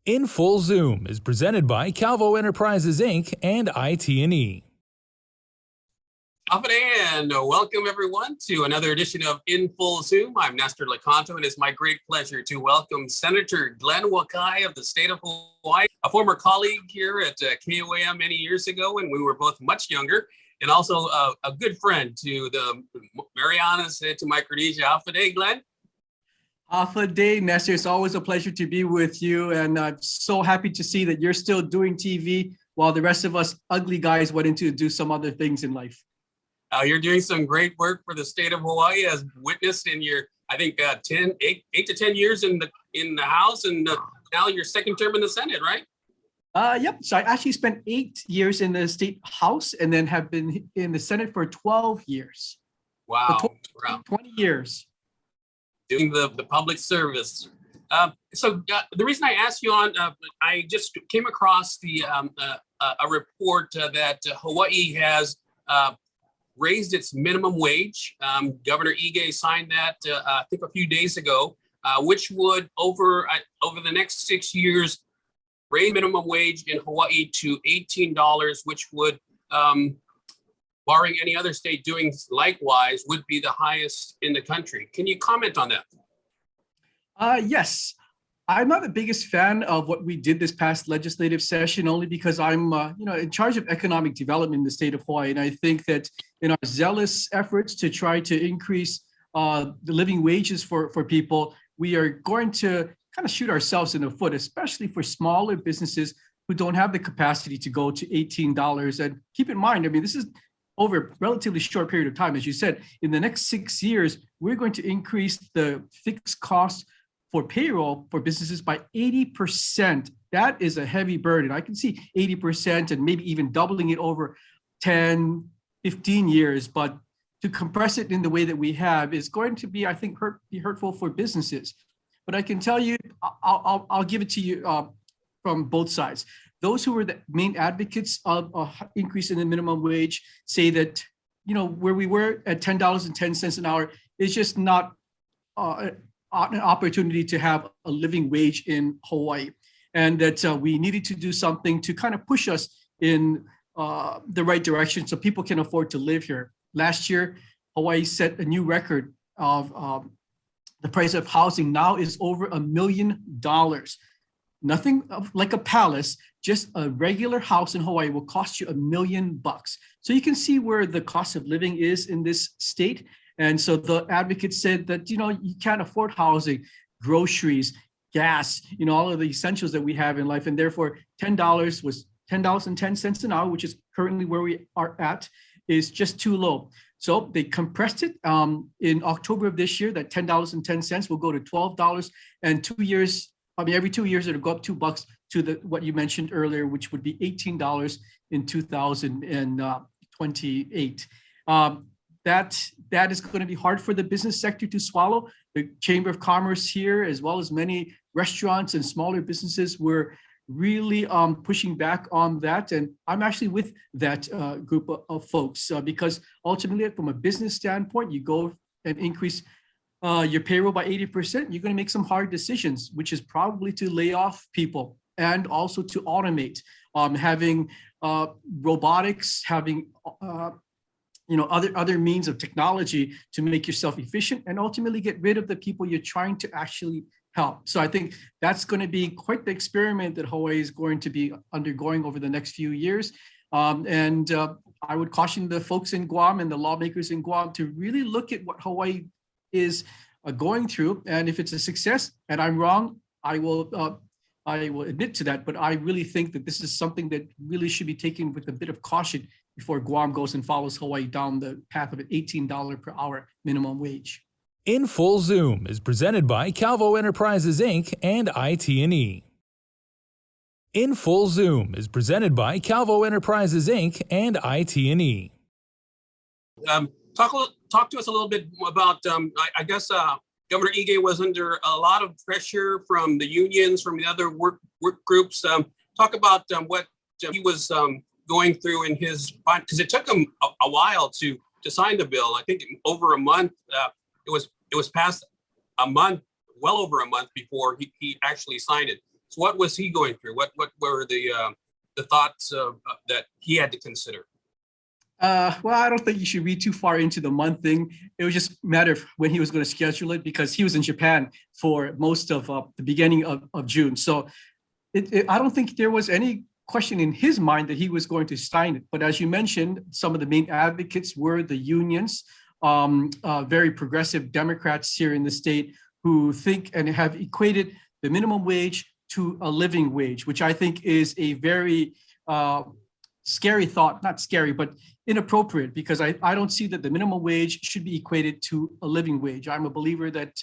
In Full Zoom is presented by Calvo Enterprises, Inc. and IT&E. And welcome everyone to another edition of In Full Zoom. I'm Nestor Licanto, and it's my great pleasure to welcome Senator Glenn Wakai of the state of Hawaii, a former colleague here at KUAM many years ago when we were both much younger, and also a good friend to the Marianas and to Micronesia. Aloha Day, Glenn. Aloha Day, Nestor. It's always a pleasure to be with you, and I'm so happy to see that you're still doing TV while the rest of us ugly guys went into do some other things in life. You're doing some great work for the state of Hawaii, as witnessed in your, I think, 8 to 10 years in the House, and now your second term in the Senate, right? Yep. So I actually spent 8 years in the state House, and then have been in the Senate for 12 years. Wow. 20 years. Doing the public service. So the reason I asked you on, I just came across a report that Hawaii has raised its minimum wage. Governor Ige signed that I think a few days ago, which would over the next 6 years raise minimum wage in Hawaii to $18, which would, barring any other state doing likewise, would be the highest in the country. Can you comment on that? Yes. I'm not the biggest fan of what we did this past legislative session, only because I'm in charge of economic development in the state of Hawaii. And I think that in our zealous efforts to try to increase the living wages for people, we are going to kind of shoot ourselves in the foot, especially for smaller businesses who don't have the capacity to go to $18. And keep in mind, I mean, this is over a relatively short period of time. As you said, in the next 6 years, we're going to increase the fixed cost for payroll for businesses by 80%. That is a heavy burden. I can see 80% and maybe even doubling it over 10, 15 years, but to compress it in the way that we have is going to be, I think, hurtful for businesses. But I can tell you, I'll give it to you from both sides. Those who were the main advocates of increase in the minimum wage say that, where we were at $10.10 an hour is just not an opportunity to have a living wage in Hawaii, and that we needed to do something to kind of push us in the right direction so people can afford to live here. Last year, Hawaii set a new record of the price of housing now is over $1 million. Nothing like a palace, just a regular house in Hawaii will cost you $1 million. So you can see where the cost of living is in this state. And so the advocates said that, you can't afford housing, groceries, gas, all of the essentials that we have in life. And therefore, $10 was $10.10 an hour, which is currently where we are at, is just too low. So they compressed it in October of this year. That $10.10 will go to $12, and 2 years. Every 2 years it'll go up $2 to what you mentioned earlier, which would be $18 in 2028. That is going to be hard for the business sector to swallow. The Chamber of Commerce here, as well as many restaurants and smaller businesses, were really pushing back on that. And I'm actually with that group of folks because ultimately, from a business standpoint, you go and increase your payroll by 80%, you're going to make some hard decisions, which is probably to lay off people and also to automate, having robotics, having other means of technology to make yourself efficient and ultimately get rid of the people you're trying to actually help. So I think that's going to be quite the experiment that Hawaii is going to be undergoing over the next few years. And I would caution the folks in Guam and the lawmakers in Guam to really look at what Hawaii is going through. And if it's a success and I'm wrong, I will admit to that. But I really think that this is something that really should be taken with a bit of caution before Guam goes and follows Hawaii down the path of an $18 per hour minimum wage. In Full Zoom is presented by Calvo Enterprises, Inc. and IT&E. In Full Zoom is presented by Calvo Enterprises, Inc. and IT&E. Talk to us a little bit about, I guess Governor Ige was under a lot of pressure from the unions, from the other work groups. Talk about what he was going through in his, because it took him a while to sign the bill. I think over a month. It was past a month, well over a month before he actually signed it. So what was he going through? What were the thoughts that he had to consider? Well, I don't think you should read too far into the month thing. It was just a matter of when he was going to schedule it, because he was in Japan for most of the beginning of June. So I don't think there was any question in his mind that he was going to sign it. But as you mentioned, some of the main advocates were the unions, very progressive Democrats here in the state who think and have equated the minimum wage to a living wage, which I think is a very scary thought, not scary, but inappropriate, because I don't see that the minimum wage should be equated to a living wage. I'm a believer that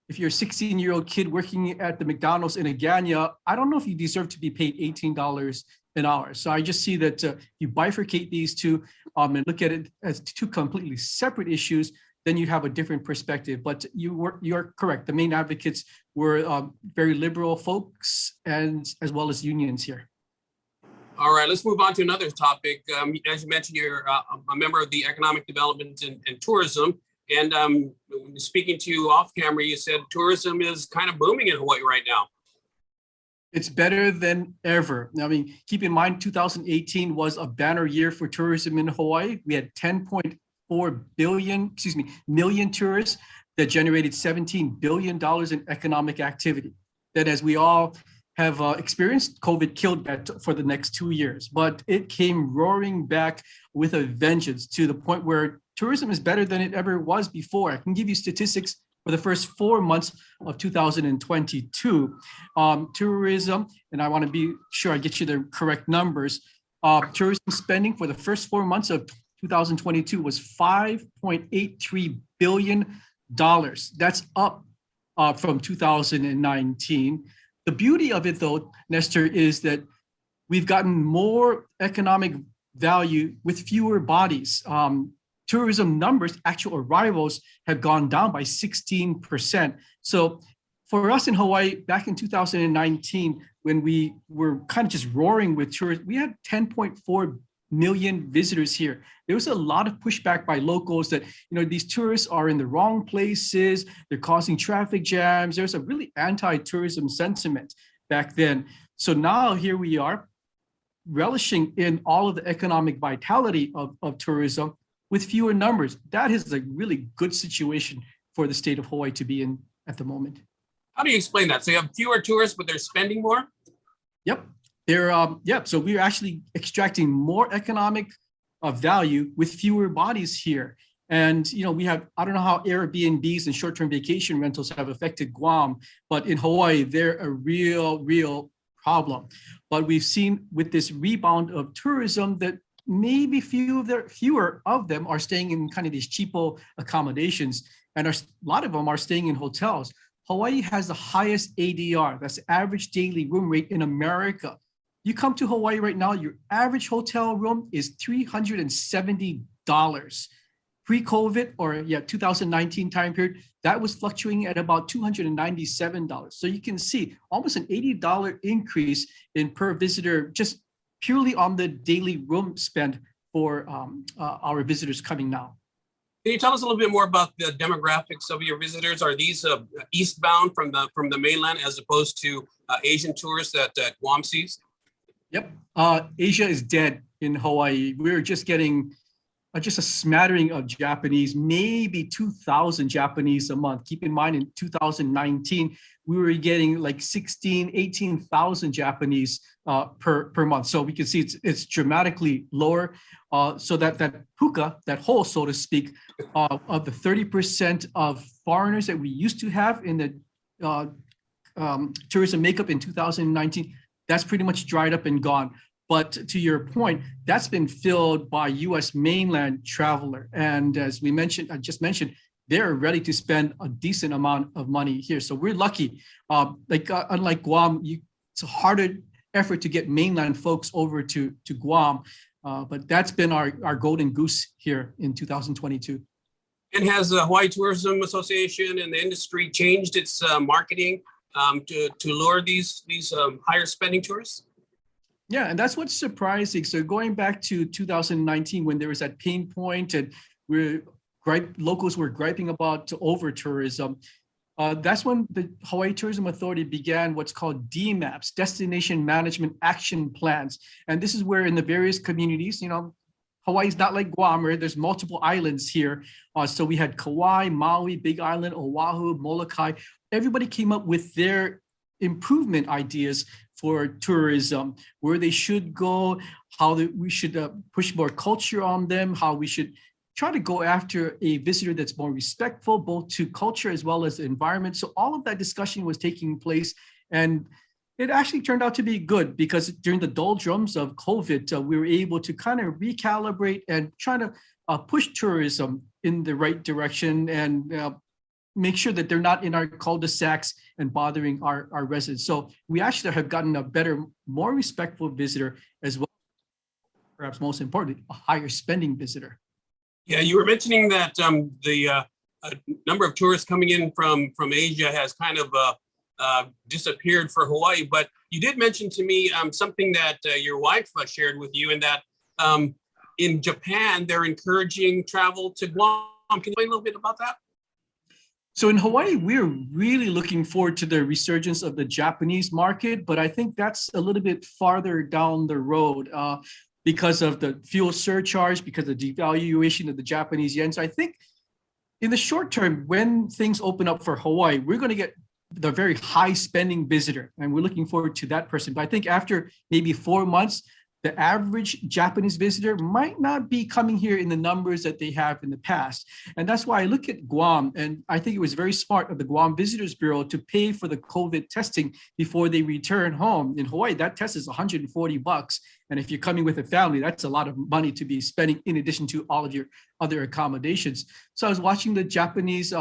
if you're a 16-year-old kid working at the McDonald's in Agana, I don't know if you deserve to be paid $18 an hour. So I just see that you bifurcate these two and look at it as two completely separate issues, then you have a different perspective. But you're correct. The main advocates were very liberal folks, and as well as unions here. All right, let's move on to another topic. As you mentioned, you're a member of the Economic Development and Tourism. And speaking to you off camera, you said tourism is kind of booming in Hawaii right now. It's better than ever. I mean, keep in mind, 2018 was a banner year for tourism in Hawaii. We had 10.4 million tourists that generated $17 billion in economic activity. That, as we all have experienced, COVID killed that for the next 2 years, but it came roaring back with a vengeance to the point where tourism is better than it ever was before. I can give you statistics for the first 4 months of 2022. Tourism, and I want to be sure I get you the correct numbers, tourism spending for the first 4 months of 2022 was $5.83 billion. That's up from 2019. The beauty of it, though, Nestor, is that we've gotten more economic value with fewer bodies. Tourism numbers, actual arrivals, have gone down by 16%. So for us in Hawaii, back in 2019, when we were kind of just roaring with tourists, we had 10.4 million visitors here. There was a lot of pushback by locals that, these tourists are in the wrong places, they're causing traffic jams. There's a really anti-tourism sentiment back then. So now here we are, relishing in all of the economic vitality of tourism with fewer numbers. That is a really good situation for the state of Hawaii to be in at the moment. How do you explain that? So you have fewer tourists, but they're spending more? Yep. So we're actually extracting more economic value with fewer bodies here. And, we have, I don't know how Airbnbs and short-term vacation rentals have affected Guam, but in Hawaii, they're a real problem. But we've seen with this rebound of tourism that maybe fewer of them are staying in kind of these cheapo accommodations, and a lot of them are staying in hotels. Hawaii has the highest ADR, that's the average daily room rate in America. You come to Hawaii right now, your average hotel room is $370. Pre-COVID, or 2019 time period, that was fluctuating at about $297. So you can see almost an $80 increase in per visitor, just purely on the daily room spend for our visitors coming now. Can you tell us a little bit more about the demographics of your visitors? Are these eastbound from the mainland as opposed to Asian tourists that Guam sees? Yep. Asia is dead in Hawaii. We're just getting just a smattering of Japanese, maybe 2,000 Japanese a month. Keep in mind, in 2019, we were getting like 18,000 Japanese per month. So we can see it's dramatically lower. So that hookah, that hole, so to speak, of the 30% of foreigners that we used to have in the tourism makeup in 2019, that's pretty much dried up and gone. But to your point, that's been filled by U.S. mainland traveler. And as I just mentioned, they're ready to spend a decent amount of money here. So we're lucky. Unlike Guam, it's a harder effort to get mainland folks over to Guam. But that's been our golden goose here in 2022. And has the Hawaii Tourism Association and the industry changed its marketing to lure these higher spending tourists? Yeah, and that's what's surprising. So going back to 2019, when there was that pain point and locals were griping about over tourism, That's when the Hawaii Tourism Authority began what's called DMAPs, Destination Management Action Plans. And this is where in the various communities, Hawaii's not like Guam, right? There's multiple islands here. So we had Kauai, Maui, Big Island, Oahu, Molokai. Everybody came up with their improvement ideas for tourism, where they should go, how we should push more culture on them, how we should try to go after a visitor that's more respectful, both to culture as well as the environment. So all of that discussion was taking place, and it actually turned out to be good because during the doldrums of COVID, we were able to kind of recalibrate and try to push tourism in the right direction and make sure that they're not in our cul-de-sacs and bothering our residents. So we actually have gotten a better, more respectful visitor as well, perhaps most importantly, a higher spending visitor. Yeah, you were mentioning that the number of tourists coming in from Asia has kind of disappeared for Hawaii, but you did mention to me something that your wife shared with you, and that in Japan, they're encouraging travel to Guam. Can you explain a little bit about that? So in Hawaii, we're really looking forward to the resurgence of the Japanese market, but I think that's a little bit farther down the road because of the fuel surcharge, because of the devaluation of the Japanese yen. So I think in the short term, when things open up for Hawaii, we're going to get the very high spending visitor, and we're looking forward to that person. But I think after maybe 4 months, the average Japanese visitor might not be coming here in the numbers that they have in the past. And that's why I look at Guam, and I think it was very smart of the Guam Visitors Bureau to pay for the COVID testing before they return home. In Hawaii, that test is $140. And if you're coming with a family, that's a lot of money to be spending in addition to all of your other accommodations. So I was watching the Japanese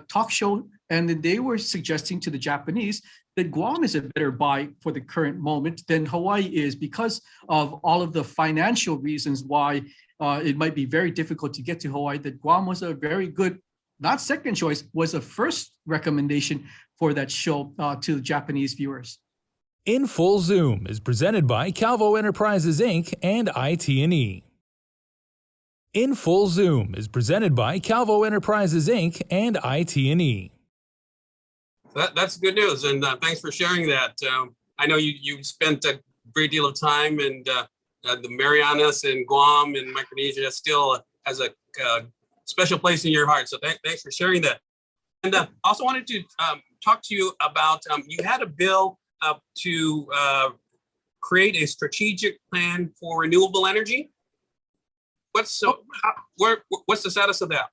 talk show, and then they were suggesting to the Japanese that Guam is a better buy for the current moment than Hawaii is because of all of the financial reasons why it might be very difficult to get to Hawaii, that Guam was a very good, not second choice, was a first recommendation for that show to the Japanese viewers. In Full Zoom is presented by Calvo Enterprises Inc. and IT&E. In Full Zoom is presented by Calvo Enterprises Inc. and IT&E. That's good news, and thanks for sharing that. I know you spent a great deal of time, and the Marianas and Guam and Micronesia still has a special place in your heart. So thanks for sharing that. And also wanted to talk to you about you had a bill to create a strategic plan for renewable energy. What's the status of that?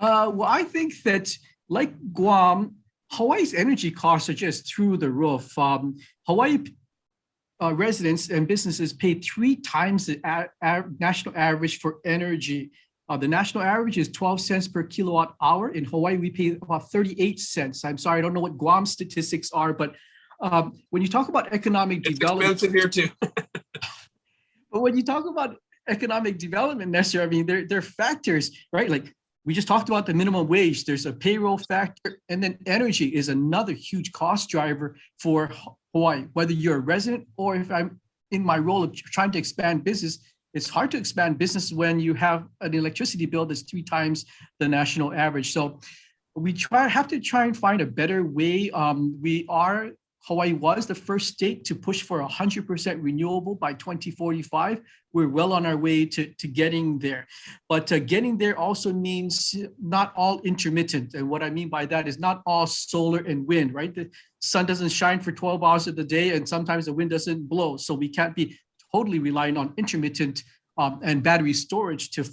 Well, I think that like Guam, Hawaii's energy costs are just through the roof. Hawaii residents and businesses pay 3 times the national average for energy. The national average is 12 cents per kilowatt hour. In Hawaii, we pay about 38 cents. I'm sorry, I don't know what Guam statistics are, but when you talk about economic development, it's expensive here too. But when you talk about economic development, Nestor, I mean, there are factors, right? Like we just talked about the minimum wage. There's a payroll factor, and then energy is another huge cost driver for Hawaii. Whether you're a resident or if I'm in my role of trying to expand business, it's hard to expand business when you have an electricity bill that's 3 times the national average. So we have to try and find a better way. Hawaii was the first state to push for 100% renewable by 2045. We're well on our way to getting there. But getting there also means not all intermittent. And what I mean by that is not all solar and wind, right? The sun doesn't shine for 12 hours of the day, and sometimes the wind doesn't blow. So we can't be totally relying on intermittent and battery storage to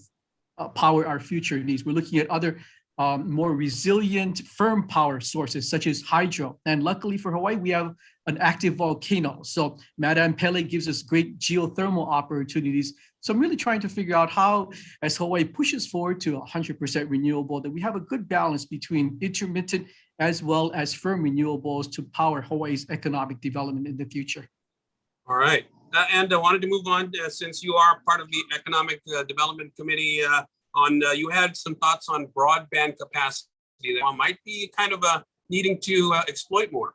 power our future needs. We're looking at other more resilient, firm power sources such as hydro. And luckily for Hawaii, we have an active volcano. So Madame Pele gives us great geothermal opportunities. So I'm really trying to figure out how, as Hawaii pushes forward to 100% renewable, that we have a good balance between intermittent as well as firm renewables to power Hawaii's economic development in the future. All right. And I wanted to move on, since you are part of the Economic Development Committee, you had some thoughts on broadband capacity that might be kind of needing to exploit more.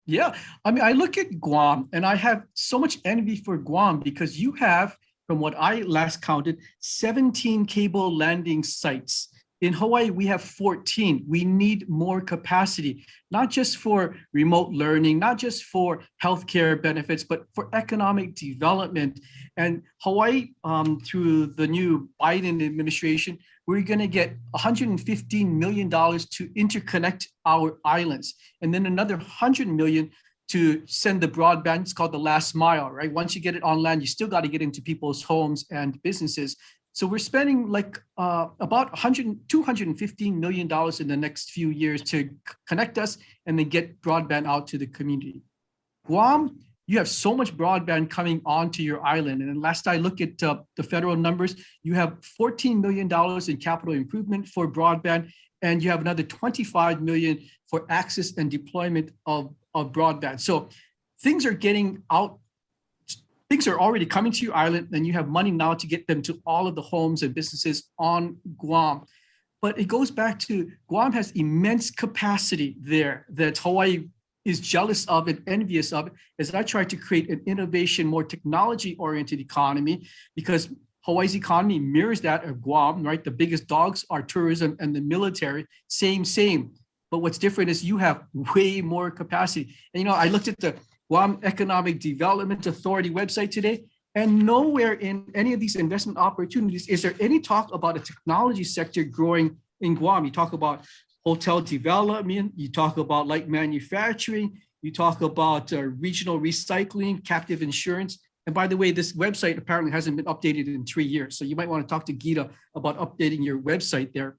Yeah, I mean, I look at Guam and I have so much envy for Guam because you have, from what I last counted, 17 cable landing sites In Hawaii, we have 14. We need more capacity, not just for remote learning, not just for healthcare benefits, but for economic development. And Hawaii, through the new Biden administration, we're going to get $115 million to interconnect our islands, and then another $100 million to send the broadband. It's called the last mile, right? Once you get it on land, you still got to get into people's homes and businesses. So we're spending like about $215 million in the next few years to connect us and then get broadband out to the community. Guam, you have so much broadband coming onto your island. And last I look at the federal numbers, you have $14 million in capital improvement for broadband, and you have another $25 million for access and deployment of broadband. So things are getting out. Things are already coming to your island, and you have money now to get them to all of the homes and businesses on Guam. But it goes back to Guam has immense capacity there that Hawaii is jealous of and envious of, as I try to create an innovation, more technology-oriented economy, because Hawaii's economy mirrors that of Guam, right? The biggest dogs are tourism and the military, same. But what's different is you have way more capacity. And, I looked at the Guam Economic Development Authority website today, and nowhere in any of these investment opportunities is there any talk about a technology sector growing in Guam. You talk about hotel development, you talk about light manufacturing, you talk about regional recycling, captive insurance. And by the way, this website apparently hasn't been updated in 3 years. So you might want to talk to Gita about updating your website there.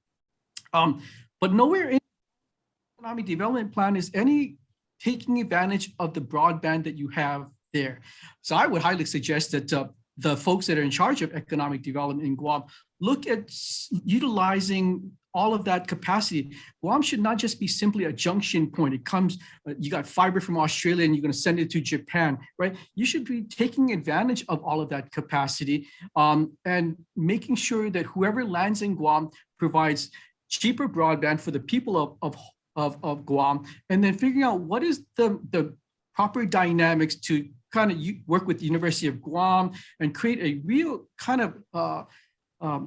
But nowhere in the economic development plan is any taking advantage of the broadband that you have there. So I would highly suggest that the folks that are in charge of economic development in Guam look at utilizing all of that capacity. Guam should not just be simply a junction point. It comes, you got fiber from Australia and you're going to send it to Japan, right? You should be taking advantage of all of that capacity and making sure that whoever lands in Guam provides cheaper broadband for the people of Guam, and then figuring out what is the proper dynamics to kind of work with the University of Guam and create a real kind of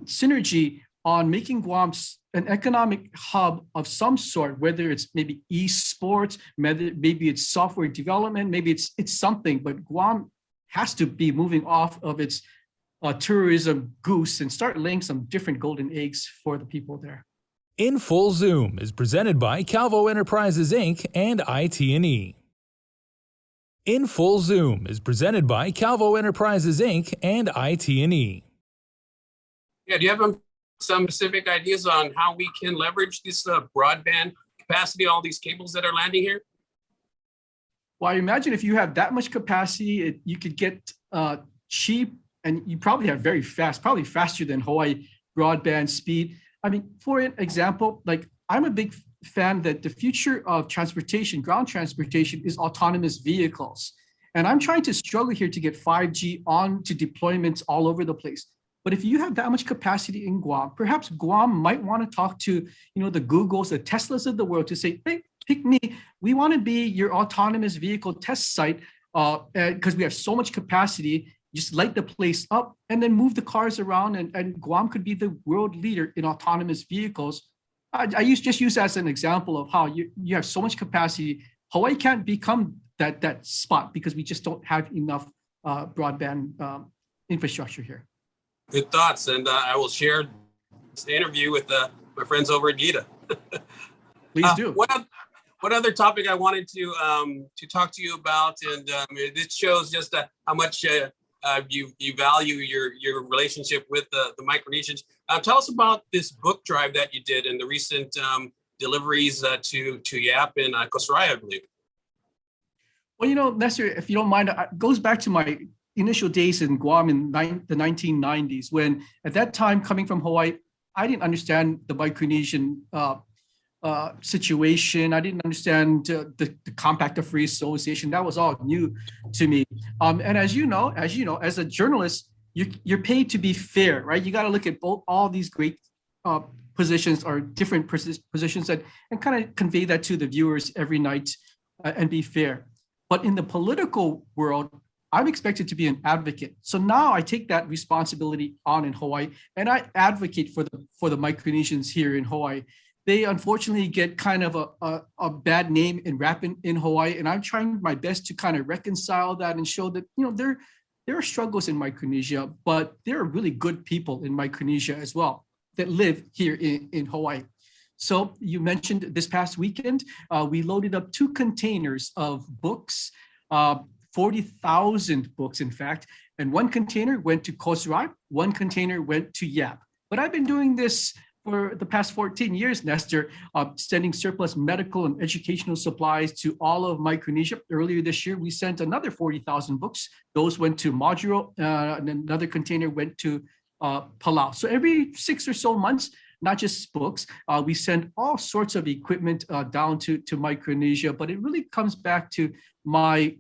synergy on making Guam an economic hub of some sort, whether it's maybe esports, maybe it's software development, maybe it's something, but Guam has to be moving off of its tourism goose and start laying some different golden eggs for the people there. In Full Zoom is presented by Calvo Enterprises Inc. and IT&E. In Full Zoom is presented by Calvo Enterprises Inc. and IT&E. Yeah, do you have some specific ideas on how we can leverage this broadband capacity, all these cables that are landing here? Well, I imagine if you have that much capacity, you could get cheap, and you probably have very fast, probably faster than Hawaii broadband speed. I mean, for an example, like I'm a big fan that the future of transportation, ground transportation, is autonomous vehicles. And I'm trying to struggle here to get 5G on to deployments all over the place. But if you have that much capacity in Guam, perhaps Guam might want to talk to, the Googles, the Teslas of the world to say, hey, pick me. We want to be your autonomous vehicle test site because we have so much capacity. Just light the place up and then move the cars around, and Guam could be the world leader in autonomous vehicles. I just use that as an example of how you have so much capacity. Hawaii can't become that spot because we just don't have enough broadband infrastructure here. Good thoughts, and I will share this interview with my friends over at Gita. Please do. What other topic I wanted to talk to you about, and this shows just how much you value your relationship with the Micronesians. Tell us about this book drive that you did and the recent deliveries to YAP in Costa Rica, I believe. Well, Nestor, if you don't mind, it goes back to my initial days in Guam in the 1990s, when at that time, coming from Hawaii, I didn't understand the Micronesian situation. I didn't understand the Compact of Free Association. That was all new to me. And as you know, as a journalist, you're paid to be fair, right? You got to look at all these great positions or different positions and kind of convey that to the viewers every night and be fair. But in the political world, I'm expected to be an advocate. So now I take that responsibility on in Hawaii, and I advocate for the Micronesians here in Hawaii. They unfortunately get kind of a bad name and rap in Hawaii, and I'm trying my best to kind of reconcile that and show that, there are struggles in Micronesia, but there are really good people in Micronesia as well that live here in Hawaii. So you mentioned this past weekend, we loaded up 2 containers of books, 40,000 books, in fact, and 1 container went to Kosrae, 1 container went to Yap. But I've been doing this for the past 14 years, Nestor, sending surplus medical and educational supplies to all of Micronesia. Earlier this year, we sent another 40,000 books. Those went to Majuro, and another container went to Palau. So every 6 or so months, not just books, we send all sorts of equipment down to Micronesia, but it really comes back to my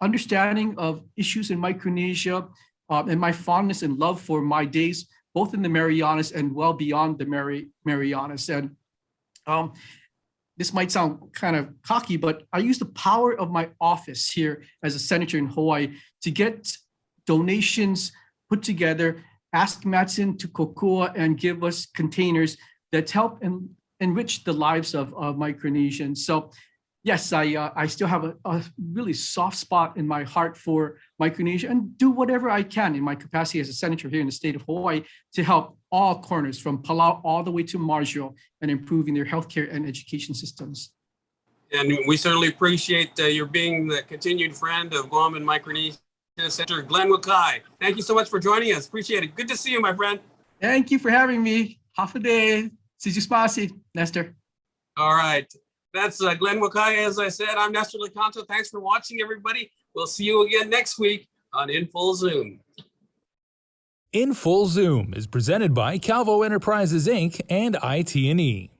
understanding of issues in Micronesia and my fondness and love for my days both in the Marianas and well beyond the Marianas. And this might sound kind of cocky, but I use the power of my office here as a senator in Hawaii to get donations put together, ask Matson to kokua and give us containers that help and enrich the lives of Micronesians. So yes, I still have a really soft spot in my heart for Micronesia and do whatever I can in my capacity as a senator here in the state of Hawaii to help all corners from Palau all the way to Majuro and improving their healthcare and education systems. And we certainly appreciate your being the continued friend of Guam and Micronesia, Senator Glenn Wakai. Thank you so much for joining us. Appreciate it. Good to see you, my friend. Thank you for having me. Half a day. Sijusmasi, Nestor. All right. That's Glenn Wakai. As I said, I'm Nestor Licanto. Thanks for watching, everybody. We'll see you again next week on In Full Zoom. In Full Zoom is presented by Calvo Enterprises, Inc. and IT&E.